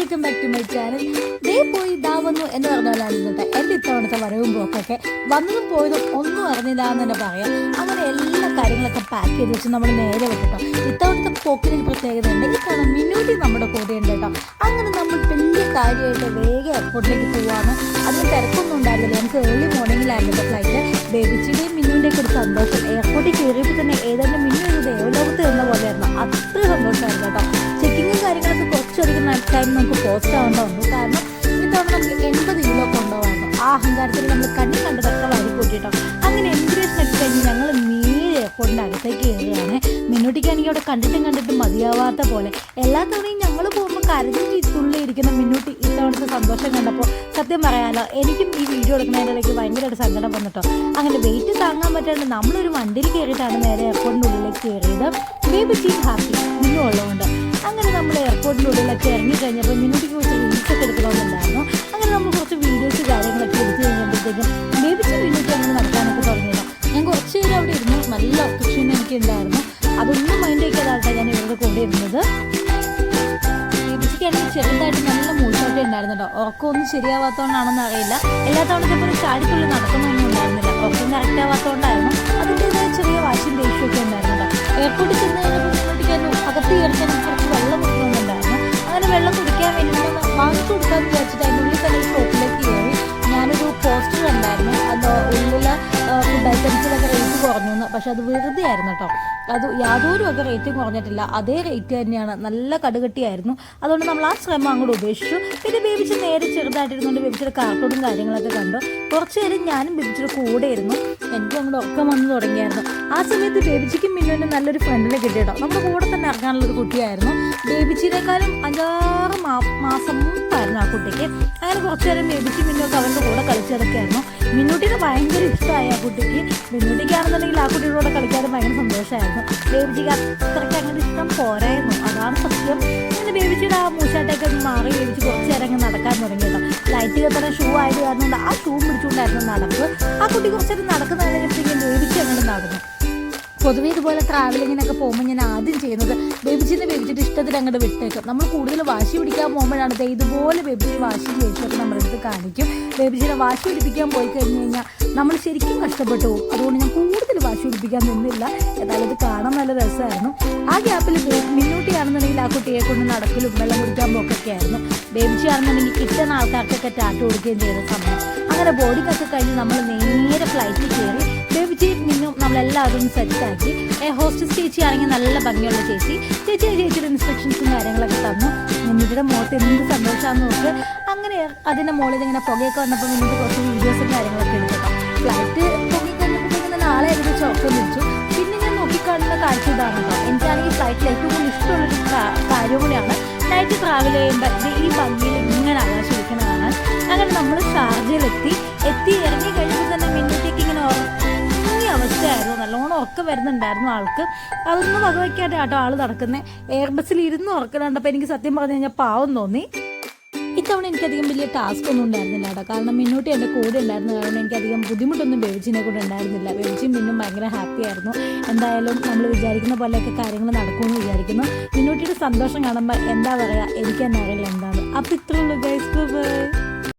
Welcome back to my channel. ദേ പോയി ഇതാ വന്നു എന്ന് പറഞ്ഞാലാണ് ഇന്നത്തെ എൻ്റെ ഇത്തവണത്തെ വരവും പോക്കൊക്കെ. വന്നതും പോയതും ഒന്നും അറിഞ്ഞില്ല എന്ന് തന്നെ പറയാം. അങ്ങനെ എല്ലാ കാര്യങ്ങളൊക്കെ പാക്ക് ചെയ്ത് വെച്ച് നമ്മൾ നേരെ വിട്ടോ. ഇത്തവണത്തെ പോക്കിന് പ്രത്യേകതയുണ്ട്. ഇത്തവണ മിന്നൂട്ടി നമ്മുടെ കൂടെയുണ്ട് കേട്ടോ. അങ്ങനെ നമ്മൾ വലിയ കാര്യമായിട്ട് വേഗം എയർപോർട്ടിലേക്ക് പോവാണ്. അതിന് തിരക്കൊന്നും ഉണ്ടായിരുന്നില്ല. നമുക്ക് ഏർലി മോർണിംഗിലായിരുന്നു ഫ്ലൈറ്റ്. ബേബിച്ചിയുടെയും മിന്നുവിൻ്റെയൊക്കെ ഒരു സന്തോഷം. എയർപോർട്ടിൽ കയറിയപ്പോൾ തന്നെ ഏതാണ്ട് മിന്നു ഒരു ദേവലോകത്ത് എന്ന പോലെയായിരുന്നു. അത്ര സന്തോഷമായിരുന്നു കേട്ടോ. ചെക്കിങ്ങും കാര്യങ്ങളൊക്കെ കുറച്ചധികം ടൈം നമുക്ക് പോസ്റ്റ് ആവേണ്ട വന്നു. കാരണം ഇത്തവണ നമുക്ക് 80 കിലോ കൊണ്ടുപോകാമായിരുന്നു. ആ അഹങ്കാരത്തിൽ നമ്മൾ കണ്ണി കണ്ടതൊക്കെ വാരി കൂട്ടിയിട്ടോ. അങ്ങനെ എമിഗ്രേഷനൊക്കെ കഴിഞ്ഞ് ഞങ്ങൾ നേരെ എയർപോർട്ടിൻ്റെ അകത്തേക്ക് കയറുകയാണ്. മിന്നൂട്ടിക്കാണെങ്കിൽ അവിടെ കണ്ടിട്ടും മതിയാവാത്ത പോലെ. എല്ലാ തവണയും ഞങ്ങൾ പോകുമ്പോൾ കരഞ്ഞ് തുള്ളിയിരിക്കുന്ന മിന്നൂട്ടി ഇത്തവണത്തെ സന്തോഷം കണ്ടപ്പോൾ സത്യം പറയാലോ എനിക്കും ഈ വീഡിയോ എടുക്കുന്നതിനിടയ്ക്ക് ഭയങ്കരമായിട്ട് സങ്കടം വന്നിട്ടോ. അങ്ങനെ വെയിറ്റ് താങ്ങാൻ പറ്റാണ്ട് നമ്മളൊരു വണ്ടിയിൽ കയറിയിട്ടാണ് നേരെ എയർപോർട്ടിൻ്റെ ഉള്ളിലേക്ക് കയറിയത്. ബേബി ചീസ് ഹാപ്പി മിന്നു ഉള്ളതുകൊണ്ട്. അങ്ങനെ നമ്മൾ എയർപോർട്ടിൻ്റെ ഉള്ളിലൊക്കെ ഇറങ്ങിക്കഴിഞ്ഞപ്പോൾ മിന്നൂട്ടിക്ക് കുറച്ച് റീൽസൊക്കെ എടുക്കണമെന്നുണ്ടായിരുന്നു. അങ്ങനെ നമ്മൾ കുറച്ച് വീഡിയോസ് കാര്യങ്ങളൊക്കെ എടുത്തു കഴിഞ്ഞപ്പോഴത്തേക്കും ബേബിച്ച് മിന്നൂട്ടി അങ്ങനെ നടക്കാനൊക്കെ തുടങ്ങിയതാണ്. ഞാൻ കുറച്ച് നേരം അവിടെ ഇരുന്നു. നല്ല ഒക്കക്ഷീണം എനിക്ക് ഉണ്ടായിരുന്നു. അതൊന്നും മൈൻഡ് വയ്ക്കാതായിട്ടാണ് ഞാൻ ഇവരുടെ കൂടെ ഇരുന്നത്. ബേബിച്ചിക്കാണെങ്കിൽ ചെറുതായിട്ട് നല്ല മൂച്ചോട്ടം ഉണ്ടായിരുന്നു കേട്ടോ. ഉറക്കമൊന്നും ശരിയാവാത്തതുകൊണ്ടാണെന്ന് അറിയില്ല. എല്ലാ തവണത്തെ പോലെ ചാടിക്കുള്ളിൽ നടക്കുന്നൊന്നും ഉണ്ടായിരുന്നില്ല. ഉറക്കം കറക്റ്റ് ആവാത്തതുകൊണ്ടായിരുന്നു. അതിൻ്റെതായ ചെറിയ വാശിയും ദേഷ്യമൊക്കെ ഉണ്ടായിരുന്നു കേട്ടോ. എയർപോർട്ടിൽ ചെന്ന് കഴിഞ്ഞപ്പോൾ അകത്ത് കയറിക്കാൻ കുറച്ച് വെള്ളം കുടിക്കണമെന്നുണ്ടായിരുന്നു. അങ്ങനെ വെള്ളം കുടിക്കാൻ വേണ്ടി വാങ്ങിച്ചു കൊടുക്കാമെന്ന് വിചാരിച്ചിട്ട് അതിൻ്റെ ഉള്ളിൽ തന്നെ ഒരു ഷോപ്പിലേക്ക് കയറി. ഞാനൊരു പോസ്റ്റർ ഉണ്ടായിരുന്നു. അത് ഉള്ളിൽ ഫുഡ് ഐറ്റംസിലൊക്കെ റേറ്റ് കുറഞ്ഞു എന്ന്. പക്ഷെ അത് വെറുതെ ആയിരുന്നു കേട്ടോ. അത് യാതൊരു ഒക്കെ റേറ്റും കുറഞ്ഞിട്ടില്ല. അതേ റേറ്റ് തന്നെയാണ്. നല്ല കടുകട്ടിയായിരുന്നു. അതുകൊണ്ട് നമ്മൾ ആ ശ്രമം അങ്ങോട്ട് ഉപേക്ഷിച്ചു. പിന്നെ ബേബിച്ച് നേരെ ചെറുതായിട്ടിരുന്നുകൊണ്ട് ബേബിച്ചിയുടെ കാർട്ടൂണും കാര്യങ്ങളൊക്കെ കണ്ടു. കുറച്ച് നേരം ഞാനും ബേബിച്ചിയുടെ കൂടെ ഇരുന്നു. എനിക്കും അങ്ങോട്ട് ഉറക്കം വന്നു തുടങ്ങിയായിരുന്നു. ആ സമയത്ത് ബേബിച്ചിക്കും മിന്നുവിനും നല്ലൊരു ഫ്രണ്ടിനെ കിട്ടിയിട്ടോ. നമ്മുടെ കൂടെ തന്നെ ഇറങ്ങാനുള്ളൊരു കുട്ടിയായിരുന്നു. ബേബിച്ചിനേക്കാളും 5-6 മാസം മുമ്പായിരുന്നു ആ കുട്ടിക്ക്. അങ്ങനെ കുറച്ച് നേരം ബേബിച്ചി മിന്നുവൊക്കെ അവരുടെ കൂടെ കളിച്ചതൊക്കെയായിരുന്നു. മിന്നൂട്ടിനെ ഭയങ്കര ഇഷ്ടമായി ആ കുട്ടിക്ക്. മിന്നൂട്ടിക്കാണെന്നുണ്ടെങ്കിൽ ആ കുട്ടിയുടെ കൂടെ കളിക്കാനും ഭയങ്കര സന്തോഷമായിരുന്നു. ബേബിച്ചിക്ക് അത്രയ്ക്ക് അങ്ങനെ ഇഷ്ടം പോരായിരുന്നു. അതാണ് സത്യം. അങ്ങനെ ബേബിച്ചിയുടെ ആ മൂശാട്ടൊക്കെ മാറി ബേബിച്ച് കുറച്ച് നേരം അങ്ങ് നടക്കാൻ തുടങ്ങിയല്ലോ. ലൈറ്റ് കത്തണ ഷൂ ആയത് കാരണം ആ ഷൂ പിടിച്ചുകൊണ്ടായിരുന്നു നടപ്പ്. ആ കുട്ടി കുറച്ച് നേരം നടക്കുന്നതിനനുസരിച്ച് ബേബിച്ച് അങ്ങനെ നടന്നു. പൊതുവേ ഇതുപോലെ ട്രാവലിങ്ങിനൊക്കെ പോകുമ്പോൾ ഞാൻ ആദ്യം ചെയ്യുന്നത് ബേബിച്ചിട്ട് ഇഷ്ടത്തിന് അങ്ങോട്ട് വിട്ടേക്കും. നമ്മൾ കൂടുതൽ വാശി പിടിക്കാൻ പോകുമ്പോഴാണ് ഇതുപോലെ ബേബിച്ച് വാശി ദേഷ്യമൊക്കെ നമ്മുടെ അടുത്ത് കാണിക്കും. ബേബിച്ചിനെ വാശി പിടിപ്പിക്കാൻ പോയി കഴിഞ്ഞ് കഴിഞ്ഞാൽ നമ്മൾ ശരിക്കും കഷ്ടപ്പെട്ടു പോകും. അതുകൊണ്ട് ഞാൻ കൂടുതൽ വാശി പിടിപ്പിക്കാൻ നിന്നില്ല. ഏതായാലും ഇത് കാണാൻ നല്ല രസമായിരുന്നു. ആ ഗ്യാപ്പിൽ മിന്നൂട്ടിയാണെന്നുണ്ടെങ്കിൽ ആ കുട്ടിയെ കൊണ്ട് നടക്കലും വെള്ളം കുടിക്കാൻ പോക്കൊക്കെ ആയിരുന്നു. ബേബിച്ചി ആണെന്നുണ്ടെങ്കിൽ കിട്ടുന്ന ആൾക്കാർക്കൊക്കെ ടാറ്റ കൊടുക്കുകയും ചെയ്ത സമയം. അങ്ങനെ ബോർഡിങ്ങൊക്കെ കഴിഞ്ഞ് നമ്മൾ നേരെ ഫ്ലൈറ്റിൽ കയറി. ബേബിച്ചി മിന്നും നമ്മളെല്ലാവരും സെറ്റാക്കി. ഹോസ്റ്റസ് ചേച്ചി ആണെങ്കിൽ നല്ല ഭംഗിയുള്ള ചേച്ചിയുടെ ഇൻസ്ട്രക്ഷൻസും കാര്യങ്ങളൊക്കെ തന്നു. മിന്നിയുടെ മുഖത്ത് എന്ത് സന്തോഷമാണെന്ന് നോക്ക്. അങ്ങനെ അതിൻ്റെ മുകളിൽ ഇങ്ങനെ പുകയൊക്കെ വന്നപ്പോൾ മിന്നിട്ട് കുറച്ച് വീഡിയോസും കാര്യങ്ങളൊക്കെ എടുക്കണം. ഫ്ലൈറ്റ് പൊങ്ങിക്കഴിഞ്ഞപ്പോഴത്തേക്കും തന്നെ ആളെ ഏകദേശം ഉറക്കം വിളിച്ചു. പിന്നെ ഞാൻ നോക്കിക്കാണുന്ന കാഴ്ച ഇതാണ് കേട്ടോ. എനിക്കാണെങ്കിൽ ഫ്ലൈറ്റിൽ ഏറ്റവും കൂടുതൽ ഇഷ്ടമുള്ളൊരു കാര്യം കൂടിയാണ് നൈറ്റ് ട്രാവൽ ചെയ്യുമ്പോൾ ഈ ഭംഗിയിൽ ഇങ്ങനെ ആകാശിരിക്കുന്ന കാണാൻ. അങ്ങനെ നമ്മൾ ഷാർജയിലെത്തി ഇറങ്ങി കഴിയുമ്പോൾ തന്നെ മിന്നിട്ടേക്ക് ഇങ്ങനെ അവസ്ഥയായിരുന്നു. നല്ലോണം ഉറക്കം വരുന്നുണ്ടായിരുന്നു ആൾക്ക്. അതൊന്നും വകവയ്ക്കാതെ കേട്ടോ ആൾ നടക്കുന്നത്. എയർ ബസ്സിൽ ഇരുന്ന് ഉറക്കം കണ്ടപ്പോൾ എനിക്ക് സത്യം പറഞ്ഞു കഴിഞ്ഞാൽ പാവം തോന്നി. ഇത്തവണ എനിക്കധികം വലിയ ടാസ്ക് ഒന്നും ഉണ്ടായിരുന്നില്ല കേട്ടോ. കാരണം മിന്നൂട്ടി എൻ്റെ കൂടെ ഉണ്ടായിരുന്നു. കാരണം എനിക്കധികം ബുദ്ധിമുട്ടൊന്നും ബേബിച്ചിനെ കൂടെ ഉണ്ടായിരുന്നില്ല. ബേബിച്ചിയും മിന്നും ഭയങ്കര ഹാപ്പി ആയിരുന്നു. എന്തായാലും നമ്മൾ വിചാരിക്കുന്ന പോലെയൊക്കെ കാര്യങ്ങൾ നടക്കുമെന്ന് വിചാരിക്കുന്നു. മിന്നൂട്ടിയുടെ സന്തോഷം കാണുമ്പോൾ എന്താ പറയുക, എനിക്ക് തന്നെ അറിയില്ല എന്താണ്. അപ്പോൾ ഇത്രയുള്ളൂ ഗൈസ്. ബൈ.